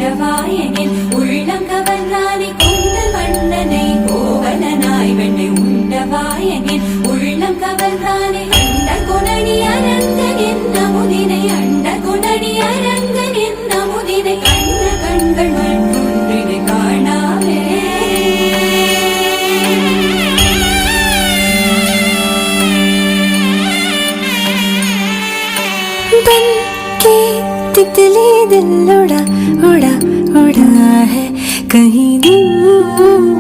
உண்டவாயனில் உள்ளம் கவர்ந்தானை கொண்டல் வண்ணனை கோவலனாய் வெண்ணை உண்டவாயனில் உள்ளம் கவர்ந்தானை அண்ட குணனி அரங்கன் என்ன முதினை அண்ட குணனி அரங்கன் என்ன முதினை கண்ட கண்கள் மற்றொன்றினை காணாமே बन के तितली दिल उड़ा उड़ा उड़ा है कहीं दूर।